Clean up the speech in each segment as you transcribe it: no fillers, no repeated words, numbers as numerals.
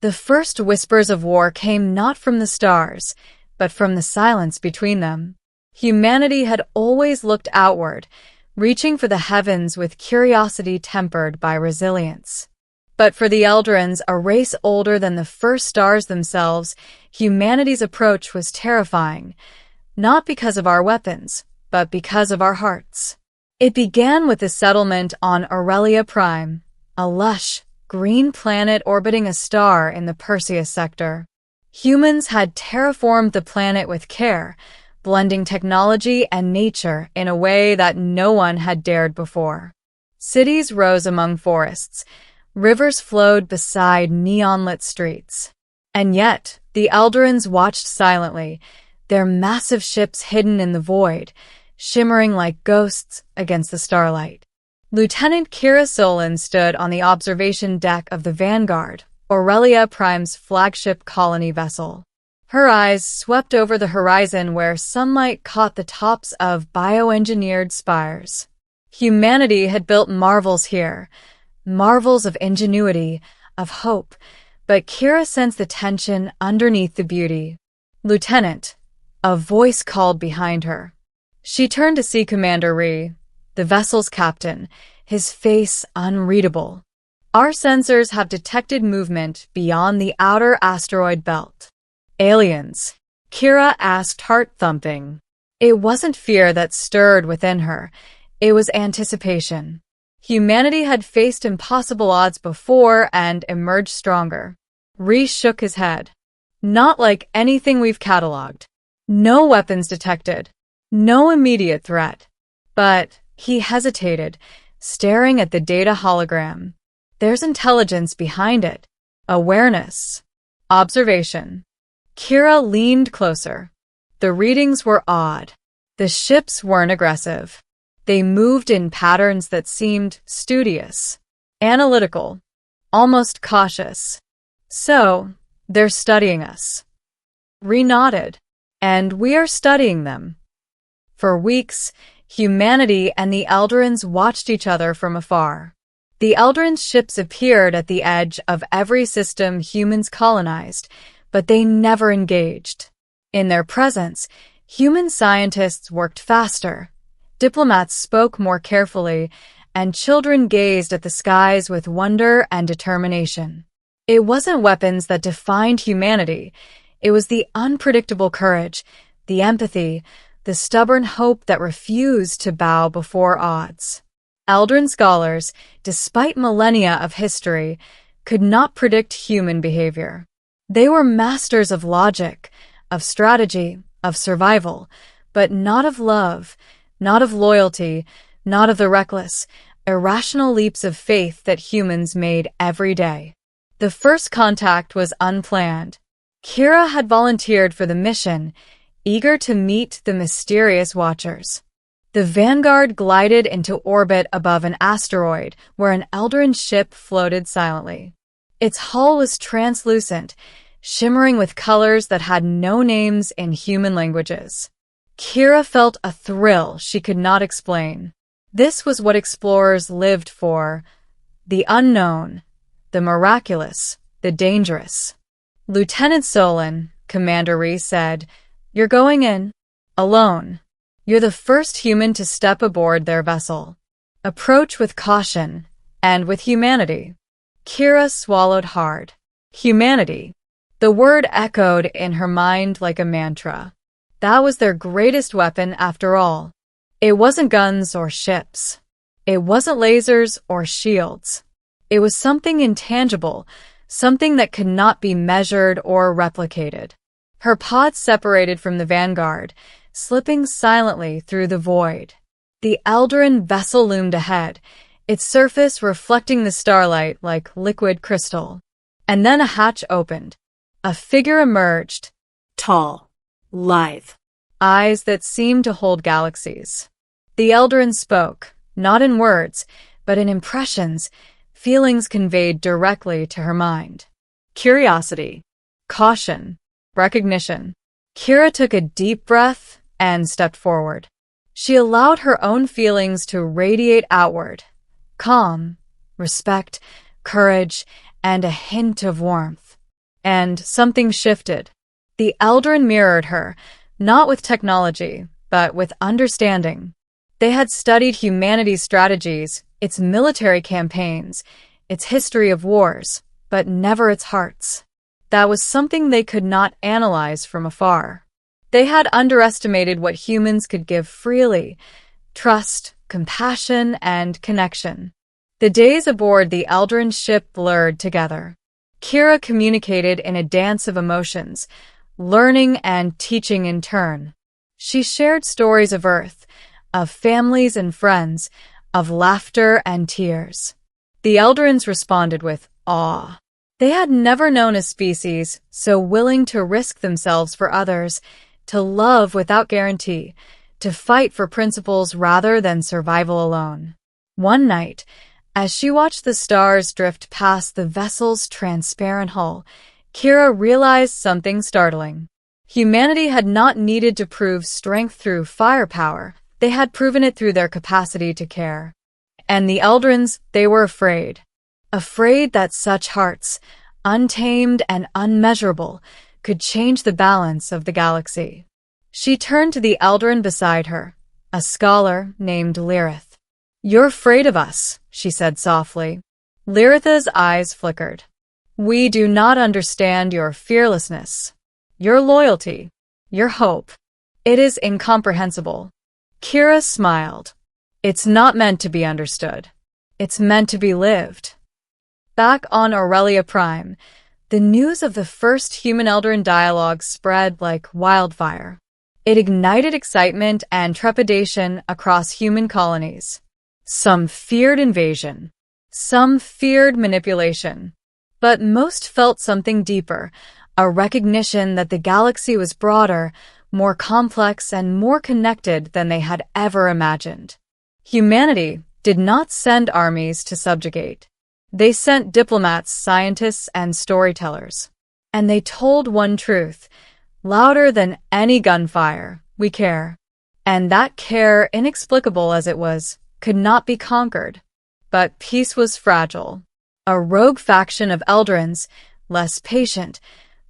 The first whispers of war came not from the stars, but from the silence between them. Humanity had always looked outward, reaching for the heavens with curiosity tempered by resilience. But for the Eldrins, a race older than the first stars themselves, humanity's approach was terrifying, not because of our weapons, but because of our hearts. It began with the settlement on Aurelia Prime, a lush, green planet orbiting a star in the Perseus sector. Humans had terraformed the planet with care, blending technology and nature in a way that no one had dared before. Cities rose among forests, rivers flowed beside neon-lit streets. And yet, the Eldrins watched silently, their massive ships hidden in the void, shimmering like ghosts against the starlight. Lieutenant Kira Solon stood on the observation deck of the Vanguard, Aurelia Prime's flagship colony vessel. Her eyes swept over the horizon where sunlight caught the tops of bioengineered spires. Humanity had built marvels here, marvels of ingenuity, of hope, but Kira sensed the tension underneath the beauty. "Lieutenant," a voice called behind her. She turned to see Commander Ree, the vessel's captain, his face unreadable. "Our sensors have detected movement beyond the outer asteroid belt." "Aliens?" Kira asked, heart-thumping. It wasn't fear that stirred within her, it was anticipation. Humanity had faced impossible odds before and emerged stronger. Ree shook his head. "Not like anything we've cataloged. No weapons detected. No immediate threat." But he hesitated, staring at the data hologram. "There's intelligence behind it. Awareness. Observation." Kira leaned closer. The readings were odd. The ships weren't aggressive. They moved in patterns that seemed studious, analytical, almost cautious. "So, they're studying us." Ree nodded. "And we are studying them." For weeks, humanity and the Eldrins watched each other from afar. The Eldrins' ships appeared at the edge of every system humans colonized, but they never engaged. In their presence, human scientists worked faster, diplomats spoke more carefully, and children gazed at the skies with wonder and determination. It wasn't weapons that defined humanity. It was the unpredictable courage, the empathy, the stubborn hope that refused to bow before odds. Eldrin scholars, despite millennia of history, could not predict human behavior. They were masters of logic, of strategy, of survival, but not of love, not of loyalty, not of the reckless, irrational leaps of faith that humans made every day. The first contact was unplanned. Kira had volunteered for the mission, eager to meet the mysterious watchers. The Vanguard glided into orbit above an asteroid where an Eldrin ship floated silently. Its hull was translucent, shimmering with colors that had no names in human languages. Kira felt a thrill she could not explain. This was what explorers lived for: the unknown, the miraculous, the dangerous. "Lieutenant Solon," Commander Ree said, "you're going in. Alone. You're the first human to step aboard their vessel. Approach with caution, and with humanity." Kira swallowed hard. Humanity. The word echoed in her mind like a mantra. That was their greatest weapon after all. It wasn't guns or ships. It wasn't lasers or shields. It was something intangible, something that could not be measured or replicated. Her pod separated from the Vanguard, slipping silently through the void. The Eldrin vessel loomed ahead, its surface reflecting the starlight like liquid crystal. And then a hatch opened. A figure emerged, tall, lithe, eyes that seemed to hold galaxies. The Eldrin spoke, not in words, but in impressions, feelings conveyed directly to her mind. Curiosity, caution, recognition. Kira took a deep breath and stepped forward. She allowed her own feelings to radiate outward. Calm, respect, courage, and a hint of warmth. And something shifted. The Eldrin mirrored her, not with technology, but with understanding. They had studied humanity's strategies, its military campaigns, its history of wars, but never its hearts. That was something they could not analyze from afar. They had underestimated what humans could give freely: trust, compassion, and connection. The days aboard the Eldrin ship blurred together. Kira communicated in a dance of emotions, learning and teaching in turn. She shared stories of Earth, of families and friends, of laughter and tears. The Eldrins responded with awe. They had never known a species so willing to risk themselves for others, to love without guarantee, to fight for principles rather than survival alone. One night, as she watched the stars drift past the vessel's transparent hull, Kira realized something startling. Humanity had not needed to prove strength through firepower. They had proven it through their capacity to care. And the Eldrins, they were afraid. Afraid that such hearts, untamed and unmeasurable, could change the balance of the galaxy. She turned to the Eldrin beside her, a scholar named Lyrith. "You're afraid of us," she said softly. Lyritha's eyes flickered. "We do not understand your fearlessness, your loyalty, your hope. It is incomprehensible." Kira smiled. "It's not meant to be understood. It's meant to be lived." Back on Aurelia Prime, the news of the first human-Eldrin dialogue spread like wildfire. It ignited excitement and trepidation across human colonies. Some feared invasion. Some feared manipulation. But most felt something deeper, a recognition that the galaxy was broader, more complex, and more connected than they had ever imagined. Humanity did not send armies to subjugate. They sent diplomats, scientists, and storytellers. And they told one truth, louder than any gunfire: we care. And that care, inexplicable as it was, could not be conquered. But peace was fragile. A rogue faction of Eldrins, less patient,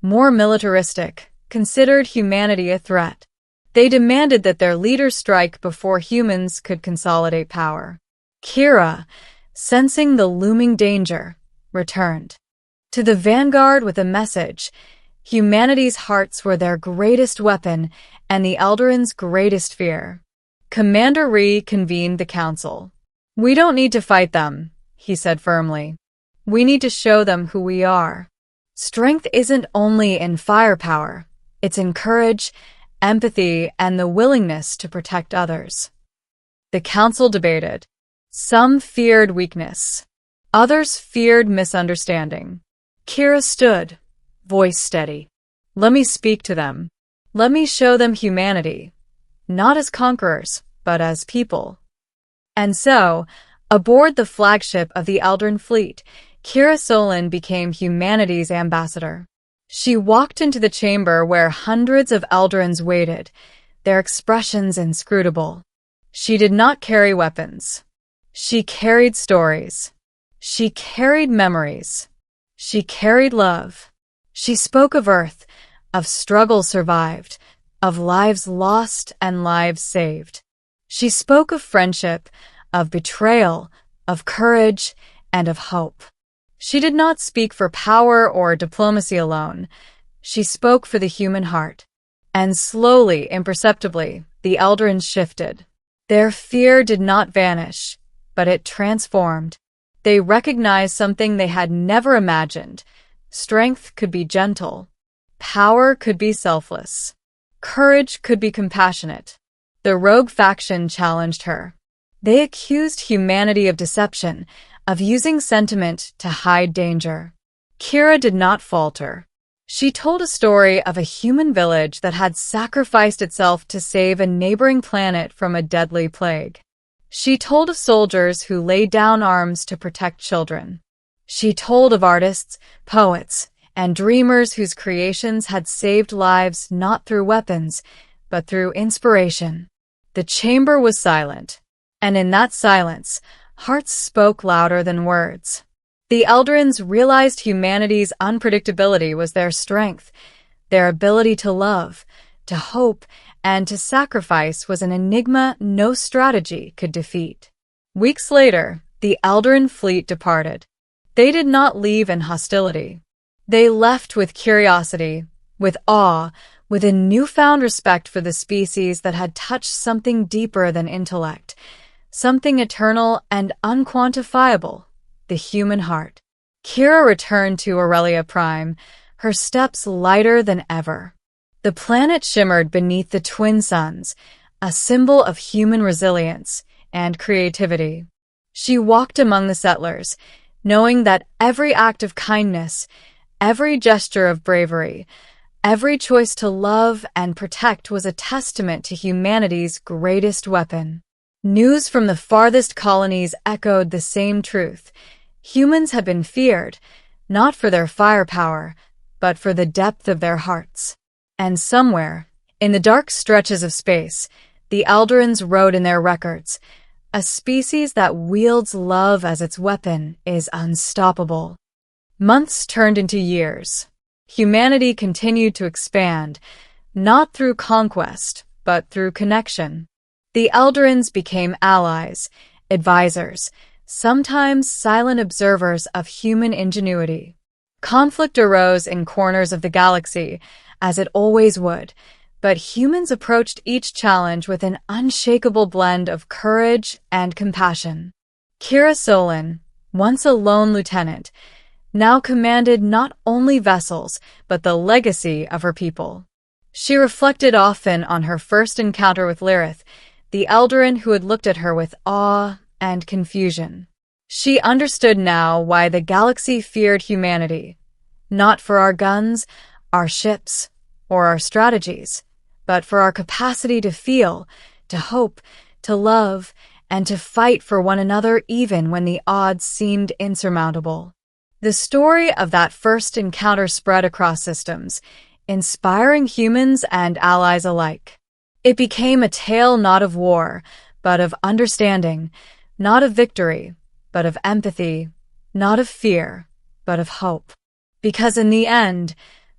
more militaristic, considered humanity a threat. They demanded that their leaders strike before humans could consolidate power. Kira, sensing the looming danger, returned to the vanguard with a message. Humanity's hearts were their greatest weapon and the Eldrin's greatest fear. Commander Ree convened the council. "We don't need to fight them," he said firmly. "We need to show them who we are. Strength isn't only in firepower. It's in courage, empathy, and the willingness to protect others." The council debated. Some feared weakness. Others feared misunderstanding. Kira stood, voice steady. "Let me speak to them. Let me show them humanity, not as conquerors, but as people." And so, aboard the flagship of the Eldrin fleet, Kira Solon became humanity's ambassador. She walked into the chamber where hundreds of Eldrins waited, their expressions inscrutable. She did not carry weapons. She carried stories. She carried memories. She carried love. She spoke of Earth, of struggles survived, of lives lost and lives saved. She spoke of friendship, of betrayal, of courage, and of hope. She did not speak for power or diplomacy alone. She spoke for the human heart. And slowly, imperceptibly, the Eldrins shifted. Their fear did not vanish, but it transformed. They recognized something they had never imagined. Strength could be gentle. Power could be selfless. Courage could be compassionate. The rogue faction challenged her. They accused humanity of deception, of using sentiment to hide danger. Kira did not falter. She told a story of a human village that had sacrificed itself to save a neighboring planet from a deadly plague. She told of soldiers who laid down arms to protect children. She told of artists, poets, and dreamers whose creations had saved lives not through weapons, but through inspiration. The chamber was silent, and in that silence, hearts spoke louder than words. The Eldrins realized humanity's unpredictability was their strength. Their ability to love, to hope, and to sacrifice was an enigma no strategy could defeat. Weeks later, the Eldrin fleet departed. They did not leave in hostility. They left with curiosity, with awe, with a newfound respect for the species that had touched something deeper than intellect, something eternal and unquantifiable, the human heart. Kira returned to Aurelia Prime, her steps lighter than ever. The planet shimmered beneath the twin suns, a symbol of human resilience and creativity. She walked among the settlers, knowing that every act of kindness, every gesture of bravery, every choice to love and protect was a testament to humanity's greatest weapon. News from the farthest colonies echoed the same truth. Humans had been feared, not for their firepower, but for the depth of their hearts. And somewhere, in the dark stretches of space, the Eldrins wrote in their records, "A species that wields love as its weapon is unstoppable." Months turned into years. Humanity continued to expand, not through conquest, but through connection. The Eldrins became allies, advisors, sometimes silent observers of human ingenuity. Conflict arose in corners of the galaxy, as it always would, but humans approached each challenge with an unshakable blend of courage and compassion. Kira Solon, once a lone lieutenant, now commanded not only vessels, but the legacy of her people. She reflected often on her first encounter with Lyrith, the Eldrin who had looked at her with awe and confusion. She understood now why the galaxy feared humanity, not for our guns, our ships, or our strategies, but for our capacity to feel, to hope, to love, and to fight for one another even when the odds seemed insurmountable. The story of that first encounter spread across systems, inspiring humans and allies alike. It became a tale not of war, but of understanding, not of victory, but of empathy, not of fear, but of hope. Because in the end,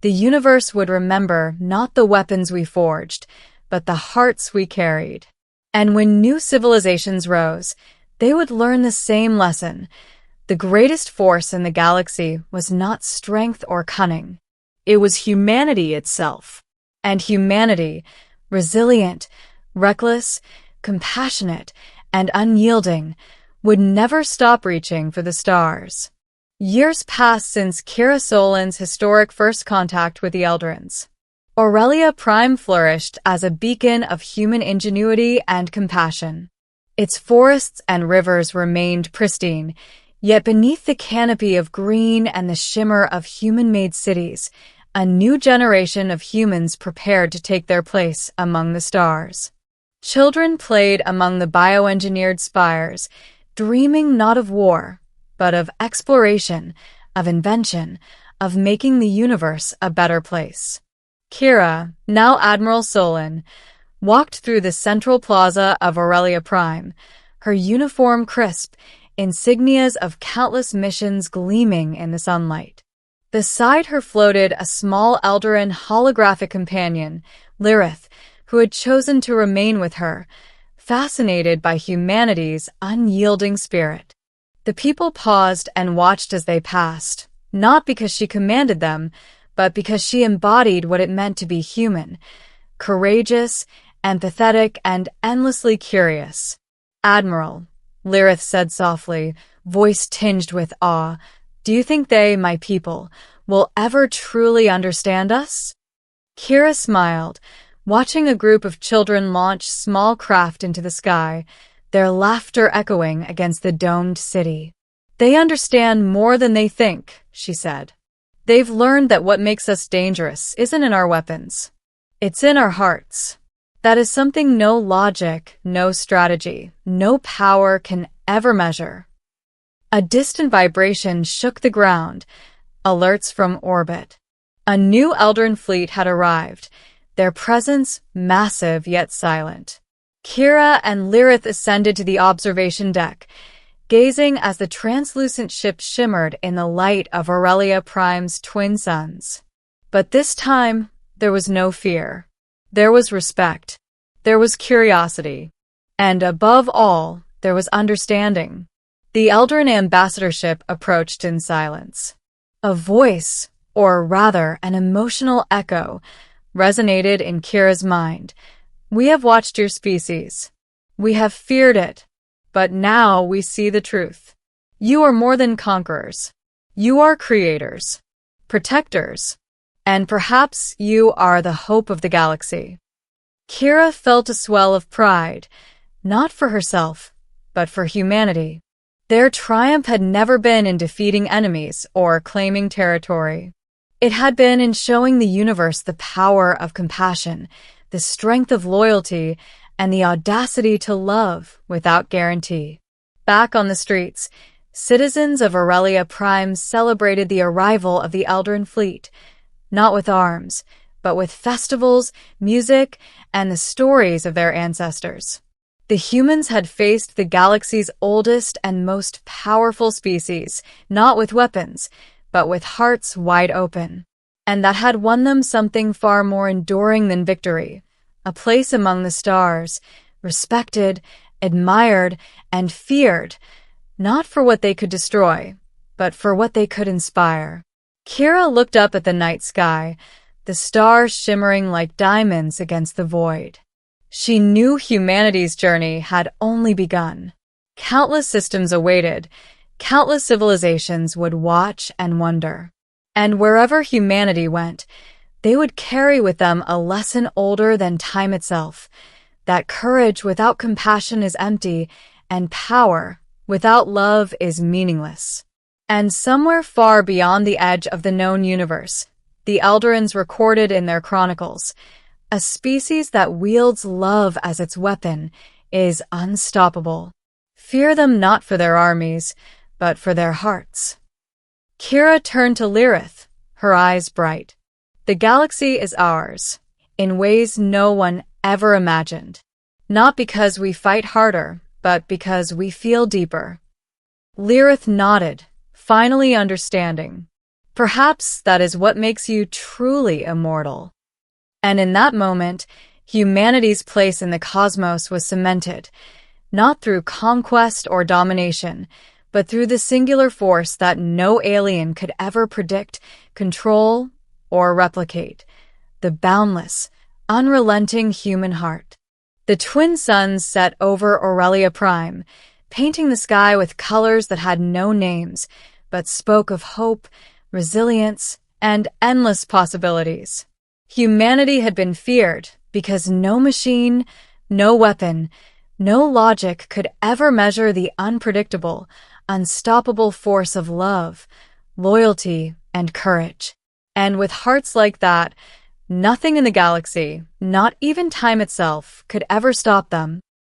the universe would remember not the weapons we forged, but the hearts we carried. And when new civilizations rose, they would learn the same lesson. The greatest force in the galaxy was not strength or cunning. It was humanity itself. And humanity, resilient, reckless, compassionate, and unyielding, would never stop reaching for the stars. Years passed since Kira Solon's historic first contact with the Eldrins. Aurelia Prime flourished as a beacon of human ingenuity and compassion. Its forests and rivers remained pristine, yet beneath the canopy of green and the shimmer of human-made cities, a new generation of humans prepared to take their place among the stars. Children played among the bioengineered spires, dreaming not of war, but of exploration, of invention, of making the universe a better place. Kira, now Admiral Solon, walked through the central plaza of Aurelia Prime, her uniform crisp, insignias of countless missions gleaming in the sunlight. Beside her floated a small Eldrin holographic companion, Lyrith, who had chosen to remain with her, fascinated by humanity's unyielding spirit. The people paused and watched as they passed, not because she commanded them, but because she embodied what it meant to be human, courageous, empathetic, and endlessly curious. "Admiral," Lyrith said softly, voice tinged with awe, "do you think they, my people, will ever truly understand us?" Kira smiled, watching a group of children launch small craft into the sky, their laughter echoing against the domed city. "They understand more than they think," she said. "They've learned that what makes us dangerous isn't in our weapons. It's in our hearts. That is something no logic, no strategy, no power can ever measure." A distant vibration shook the ground, alerts from orbit. A new Eldrin fleet had arrived, their presence massive yet silent. Kira and Lyrith ascended to the observation deck, gazing as the translucent ship shimmered in the light of Aurelia Prime's twin suns. But this time, there was no fear. There was respect. There was curiosity. And above all, there was understanding. The Eldrin ambassadorship approached in silence. A voice, or rather an emotional echo, resonated in Kira's mind. "We have watched your species. We have feared it. But now we see the truth. You are more than conquerors. You are creators, protectors, and perhaps you are the hope of the galaxy." Kira felt a swell of pride, not for herself, but for humanity. Their triumph had never been in defeating enemies or claiming territory. It had been in showing the universe the power of compassion, the strength of loyalty, and the audacity to love without guarantee. Back on the streets, citizens of Aurelia Prime celebrated the arrival of the Eldrin fleet, not with arms, but with festivals, music, and the stories of their ancestors. The humans had faced the galaxy's oldest and most powerful species, not with weapons, but with hearts wide open. And that had won them something far more enduring than victory, a place among the stars, respected, admired, and feared, not for what they could destroy, but for what they could inspire. Kira looked up at the night sky, the stars shimmering like diamonds against the void. She knew humanity's journey had only begun. Countless systems awaited, countless civilizations would watch and wonder. And wherever humanity went, they would carry with them a lesson older than time itself, that courage without compassion is empty, and power without love is meaningless. And somewhere far beyond the edge of the known universe, the Eldrins recorded in their chronicles, a species that wields love as its weapon is unstoppable. Fear them not for their armies, but for their hearts. Kira turned to Lyrith, her eyes bright. The galaxy is ours, in ways no one ever imagined. Not because we fight harder, but because we feel deeper. Lyrith nodded, finally understanding. Perhaps that is what makes you truly immortal. And in that moment, humanity's place in the cosmos was cemented, not through conquest or domination, but through the singular force that no alien could ever predict, control, or replicate: the boundless, unrelenting human heart. The twin suns set over Aurelia Prime, painting the sky with colors that had no names, but spoke of hope, resilience, and endless possibilities. Humanity had been feared because no machine, no weapon, no logic could ever measure the unpredictable, unstoppable force of love, loyalty, and courage. And with hearts like that, nothing in the galaxy, not even time itself, could ever stop them.